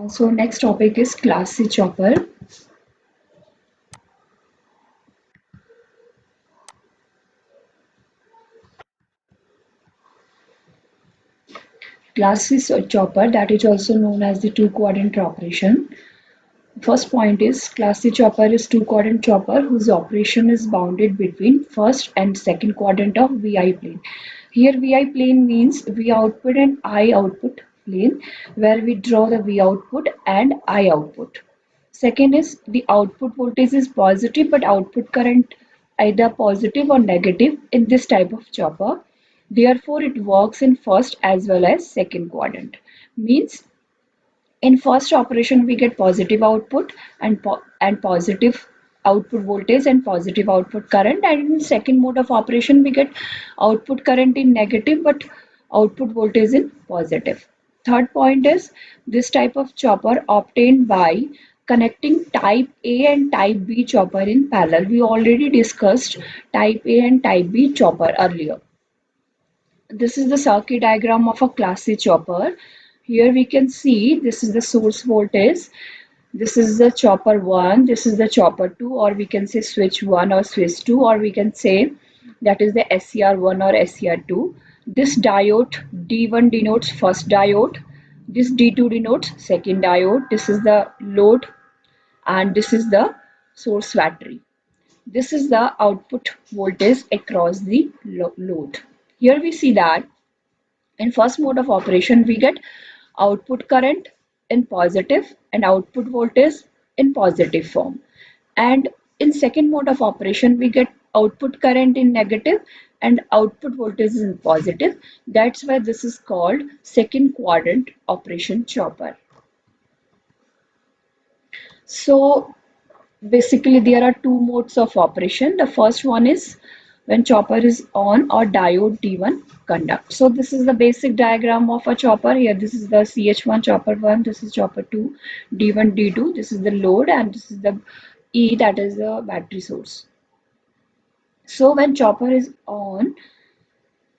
So next topic is Class C chopper. Class C chopper, that is also known as the two-quadrant operation. First point is Class C chopper is two-quadrant chopper whose operation is bounded between first and second quadrant of VI plane. Here VI plane means V output and I output plane, where we draw the V output and I output. Second is the output voltage is positive but output current either positive or negative in this type of chopper. Therefore, it works in first as well as second quadrant. Means in first operation we get positive output and positive output voltage and positive output current, and in second mode of operation we get output current in negative but output voltage in positive. Third point is this type of chopper obtained by connecting type A and type B chopper in parallel. We already discussed type A and type B chopper earlier. This is the circuit diagram of a Class C chopper. Here we can see this is the source voltage. This is the chopper 1, this is the chopper 2, or we can say switch 1 or switch 2, or we can say that is the SCR1 or SCR2. This diode D1 denotes first diode. This D2 denotes second diode. This is the load and this is the source battery. This is the output voltage across the load. Here we see that in first mode of operation, we get output current in positive and output voltage in positive form. And in second mode of operation, we get output current in negative and output voltage in positive. That's why this is called second quadrant operation chopper. So basically, there are two modes of operation. The first one is when chopper is on or diode D1 conduct. So this is the basic diagram of a chopper. Here this is the CH1 chopper 1, this is chopper 2, D1, D2, this is the load, and this is the E, that is the battery source. So when chopper is on,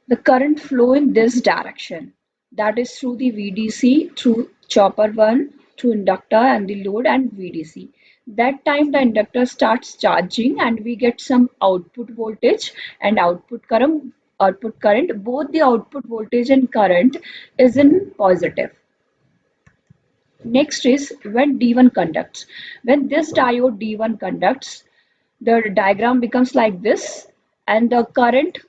the current flow in this direction, that is through the VDC, through chopper 1, through inductor and the load and VDC. That time the inductor starts charging and we get some output voltage and output current. Both the output voltage and current is in positive. Next is when D1 conducts. When this diode D1 conducts, the diagram becomes like this, and the current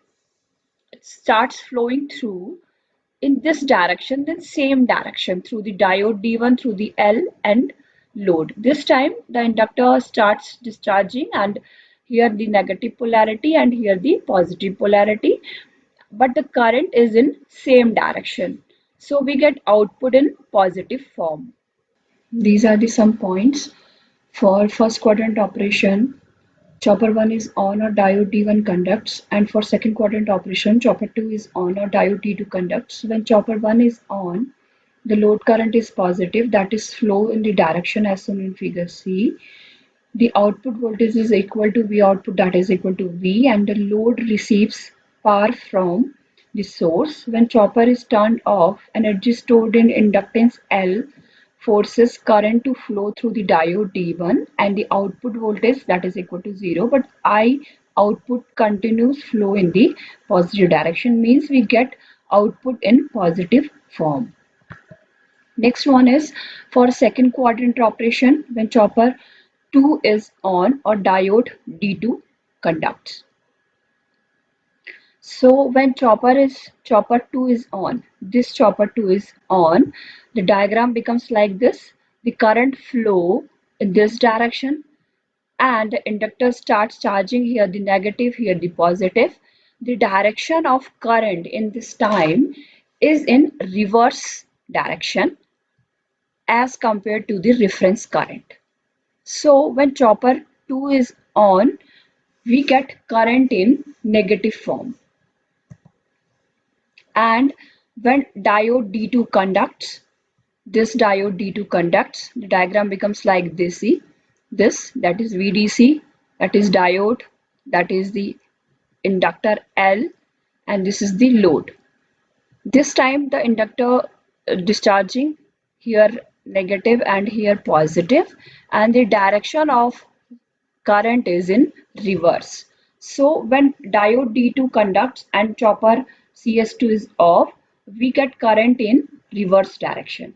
starts flowing through in this direction, then same direction through the diode D1 through the L and load. This time the inductor starts discharging, and here the negative polarity and here the positive polarity, but the current is in same direction. So we get output in positive form. These are the some points for first quadrant operation. Chopper 1 is on or diode D1 conducts, and for second quadrant operation, chopper 2 is on or diode D2 conducts. When chopper 1 is on, the load current is positive, that is flow in the direction as shown in figure C. The output voltage is equal to V output, that is equal to V, and the load receives power from the source. When chopper is turned off, energy stored in inductance L forces current to flow through the diode D1, and the output voltage, that is equal to 0, but I output continues flow in the positive direction, means we get output in positive form. Next one is for second quadrant operation when chopper 2 is on or diode D2 conducts. So when chopper 2 is on, this chopper 2 is on, the diagram becomes like this. The current flow in this direction, and the inductor starts charging, here the negative, here the positive. The direction of current in this time is in reverse direction as compared to the reference current. So when chopper 2 is on, we get current in negative form. And when diode D2 conducts, this diode D2 conducts, the diagram becomes like this. See, this, that is VDC, that is diode, that is the inductor L, and this is the load. This time the inductor discharging, here negative and here positive, and the direction of current is in reverse. So when diode D2 conducts and chopper CS2 is off, we get current in reverse direction.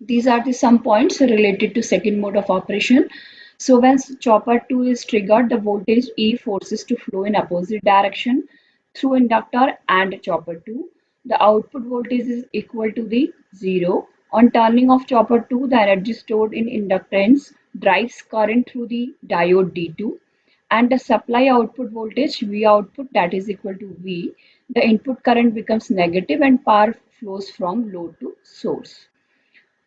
These are the some points related to second mode of operation. So when chopper 2 is triggered, the voltage E forces to flow in opposite direction through inductor and chopper 2. The output voltage is equal to the 0. On turning off chopper 2, the energy stored in inductance drives current through the diode D2, and the supply output voltage V output, that is equal to V. The input current becomes negative and power flows from load to source.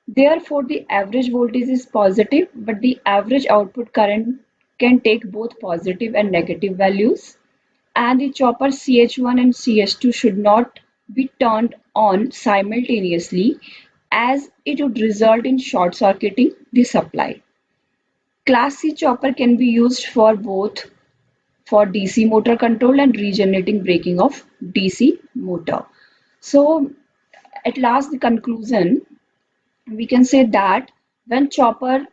Therefore, the average voltage is positive, but the average output current can take both positive and negative values. And the chopper CH1 and CH2 should not be turned on simultaneously, as it would result in short circuiting the supply. Class C chopper can be used for both for DC motor control and regenerating braking of DC motor. So at last, the conclusion, we can say that when chopper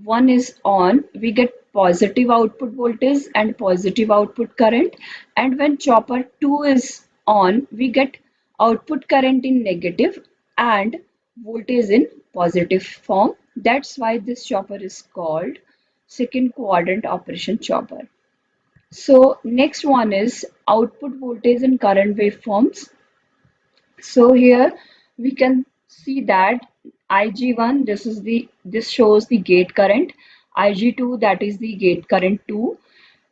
1 is on, we get positive output voltage and positive output current, and when chopper 2 is on, we get output current in negative and voltage in positive form. That's why this chopper is called second quadrant operation chopper. So next one is output voltage and current waveforms. So here we can see that Ig1, this shows the gate current, Ig2, that is the gate current 2.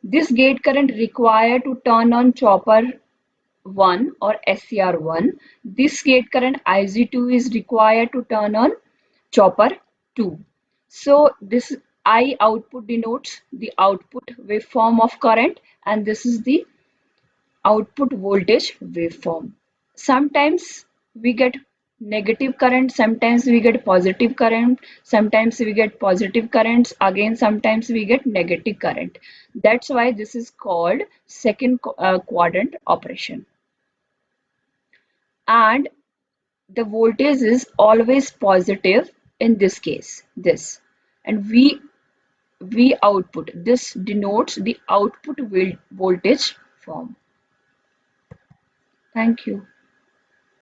This gate current required to turn on chopper 1 or SCR1. This gate current Ig2 is required to turn on chopper 2. So this I output denotes the output waveform of current, and this is the output voltage waveform. Sometimes we get negative current, sometimes we get positive current, sometimes we get positive currents, again sometimes we get negative current. That's why this is called second quadrant operation. And the voltage is always positive in this case, this. And V output, this denotes the output voltage form. Thank you.